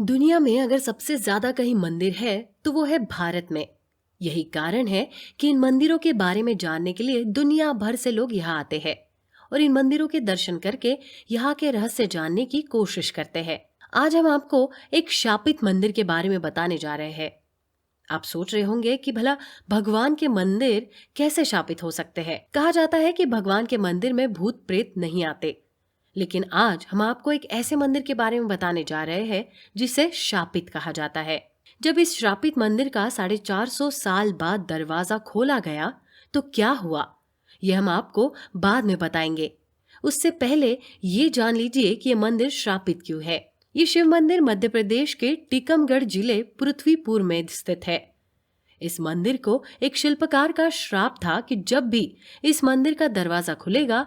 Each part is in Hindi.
दुनिया में अगर सबसे ज्यादा कहीं मंदिर है तो वो है भारत में। यही कारण है कि इन मंदिरों के बारे में जानने के लिए दुनिया भर से लोग यहाँ आते हैं और इन मंदिरों के दर्शन करके यहाँ के रहस्य जानने की कोशिश करते हैं। आज हम आपको एक शापित मंदिर के बारे में बताने जा रहे हैं। आप सोच रहे होंगे कि भला भगवान के मंदिर कैसे शापित हो सकते हैं। कहा जाता है कि भगवान के मंदिर में भूत प्रेत नहीं आते, लेकिन आज हम आपको एक ऐसे मंदिर के बारे में बताने जा रहे हैं जिसे शापित कहा जाता है। जब इस श्रापित मंदिर का 450 साल बाद दरवाजा खोला गया तो क्या हुआ, यह हम आपको बाद में बताएंगे। उससे पहले ये जान लीजिए कि यह मंदिर श्रापित क्यों है। ये शिव मंदिर मध्य प्रदेश के टीकमगढ़ जिले पृथ्वीपुर में स्थित है। इस मंदिर को एक शिल्पकार का श्राप था कि जब भी इस मंदिर का दरवाजा खुलेगा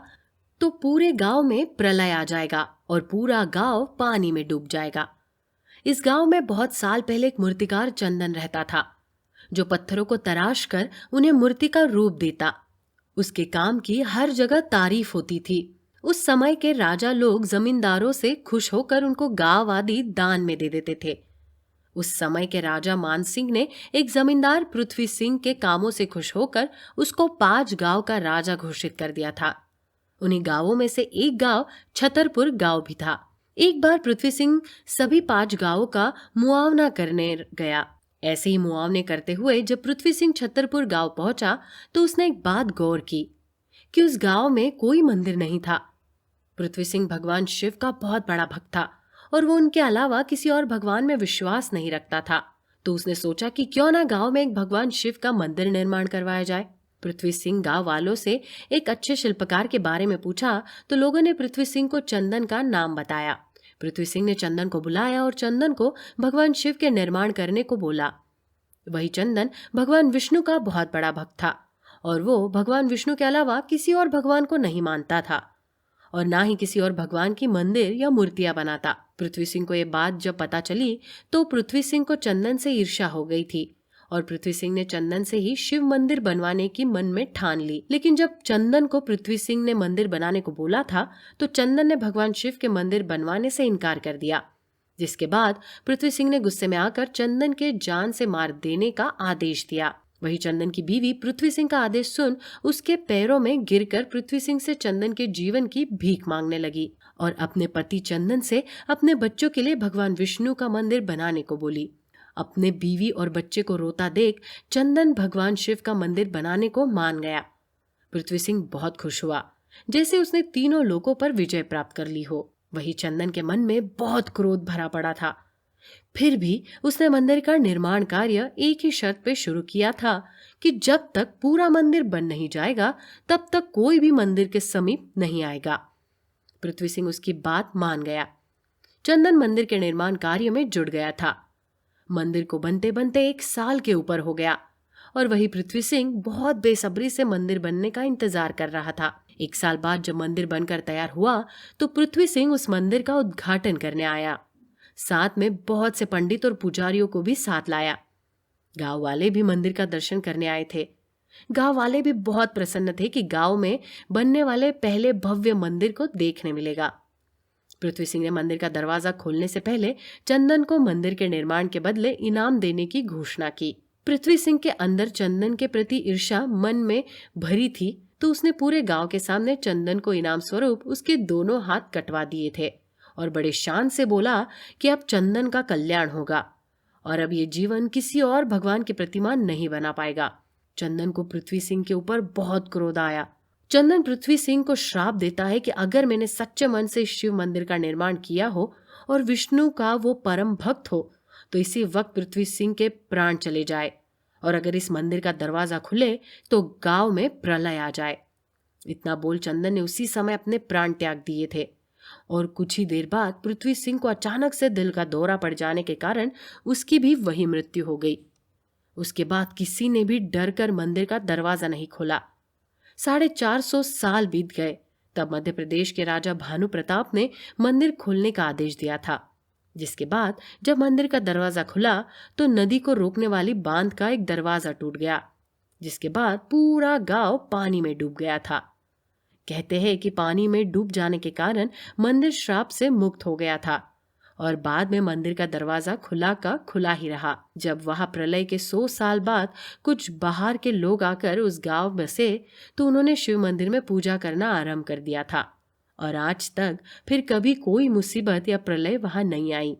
तो पूरे गांव में प्रलय आ जाएगा और पूरा गांव पानी में डूब जाएगा। इस गांव में बहुत साल पहले एक मूर्तिकार चंदन रहता था, जो पत्थरों को तराश कर उन्हें मूर्ति का रूप देता। उसके काम की हर जगह तारीफ होती थी। उस समय के राजा लोग जमींदारों से खुश होकर उनको गांव आदि दान में दे देते थे। उस समय के राजा मान सिंह ने एक जमींदार पृथ्वी सिंह के कामों से खुश होकर उसको 5 गांव का राजा घोषित कर दिया था। उन्हीं गांवों में से एक गांव छतरपुर गांव भी था। एक बार पृथ्वी सिंह सभी 5 गांवों का मुआवना करने गया। ऐसे ही मुआवने करते हुए जब पृथ्वी सिंह छतरपुर गांव पहुंचा तो उसने एक बात गौर की कि उस गांव में कोई मंदिर नहीं था। पृथ्वी सिंह भगवान शिव का बहुत बड़ा भक्त था और वो उनके अलावा किसी और भगवान में विश्वास नहीं रखता था। तो उसने सोचा कि क्यों ना गांव में एक भगवान शिव का मंदिर निर्माण करवाया जाए। पृथ्वी सिंह गांव वालों से एक अच्छे शिल्पकार के बारे में पूछा तो लोगों ने पृथ्वी सिंह को चंदन का नाम बताया। पृथ्वी सिंह ने चंदन को बुलाया और चंदन को भगवान शिव के निर्माण करने को बोला। वही चंदन भगवान विष्णु का बहुत बड़ा भक्त था और वो भगवान विष्णु के अलावा किसी और भगवान को नहीं मानता था और ना ही किसी और भगवान की मंदिर या मूर्तियां बनाता। पृथ्वी सिंह को ये बात जब पता चली तो पृथ्वी सिंह को चंदन से ईर्ष्या हो गई थी और पृथ्वी सिंह ने चंदन से ही शिव मंदिर बनवाने की मन में ठान ली। लेकिन जब चंदन को पृथ्वी सिंह ने मंदिर बनाने को बोला था तो चंदन ने भगवान शिव के मंदिर बनवाने से इनकार कर दिया, जिसके बाद पृथ्वी सिंह ने गुस्से में आकर चंदन के जान से मार देने का आदेश दिया। वही चंदन की बीवी पृथ्वी सिंह का आदेश सुन उसके पैरों में गिरकर पृथ्वी सिंह से चंदन के जीवन की भीख मांगने लगी और अपने पति चंदन से अपने बच्चों के लिए भगवान विष्णु का मंदिर बनाने को बोली। अपने बीवी और बच्चे को रोता देख चंदन भगवान शिव का मंदिर बनाने को मान गया। पृथ्वी सिंह बहुत खुश हुआ, जैसे उसने तीनों लोकों पर विजय प्राप्त कर ली हो। वही चंदन के मन में बहुत क्रोध भरा पड़ा था। फिर भी उसने मंदिर का निर्माण कार्य एक ही शर्त पे शुरू किया था कि जब तक पूरा मंदिर बन नहीं जाएगा तब तक कोई भी मंदिर के समीप नहीं आएगा। पृथ्वी सिंह उसकी बात मान गया। चंदन मंदिर के निर्माण कार्य में जुट गया था। मंदिर को बनते बनते 1 साल के ऊपर हो गया और वही पृथ्वी सिंह बहुत बेसब्री से मंदिर बनने का इंतजार कर रहा था। 1 साल बाद जब मंदिर बनकर तैयार हुआ तो पृथ्वी सिंह उस मंदिर का उद्घाटन करने आया। साथ में बहुत से पंडित और पुजारियों को भी साथ लाया। गांव वाले भी मंदिर का दर्शन करने आए थे। गांव वाले भी बहुत प्रसन्न थे कि गांव में बनने वाले पहले भव्य मंदिर को देखने मिलेगा। पृथ्वी सिंह ने मंदिर का दरवाजा खोलने से पहले चंदन को मंदिर के निर्माण के बदले इनाम देने की घोषणा की। पृथ्वी सिंह के अंदर चंदन के प्रति ईर्ष्या मन में भरी थी तो उसने पूरे गांव के सामने चंदन को इनाम स्वरूप उसके दोनों हाथ कटवा दिए थे और बड़े शान से बोला कि अब चंदन का कल्याण होगा और अब ये जीवन किसी और भगवान की प्रतिमा नहीं बना पाएगा। चंदन को पृथ्वी सिंह के ऊपर बहुत क्रोध आया। चंदन पृथ्वी सिंह को श्राप देता है कि अगर मैंने सच्चे मन से शिव मंदिर का निर्माण किया हो और विष्णु का वो परम भक्त हो तो इसी वक्त पृथ्वी सिंह के प्राण चले जाए और अगर इस मंदिर का दरवाजा खुले तो गांव में प्रलय आ जाए। इतना बोल चंदन ने उसी समय अपने प्राण त्याग दिए थे और कुछ ही देर बाद पृथ्वी सिंह को अचानक से दिल का दौरा पड़ जाने के कारण उसकी भी वही मृत्यु हो गई। उसके बाद किसी ने भी डर कर मंदिर का दरवाजा नहीं खोला। 450 साल बीत गए तब मध्य प्रदेश के राजा भानु प्रताप ने मंदिर खोलने का आदेश दिया था, जिसके बाद जब मंदिर का दरवाजा खुला तो नदी को रोकने वाली बांध का एक दरवाजा टूट गया, जिसके बाद पूरा गांव पानी में डूब गया था। कहते हैं कि पानी में डूब जाने के कारण मंदिर श्राप से मुक्त हो गया था और बाद में मंदिर का दरवाजा खुला का खुला ही रहा। जब वहां प्रलय के 100 साल बाद कुछ बाहर के लोग आकर उस गांव बसे तो उन्होंने शिव मंदिर में पूजा करना आरंभ कर दिया था और आज तक फिर कभी कोई मुसीबत या प्रलय वहां नहीं आई।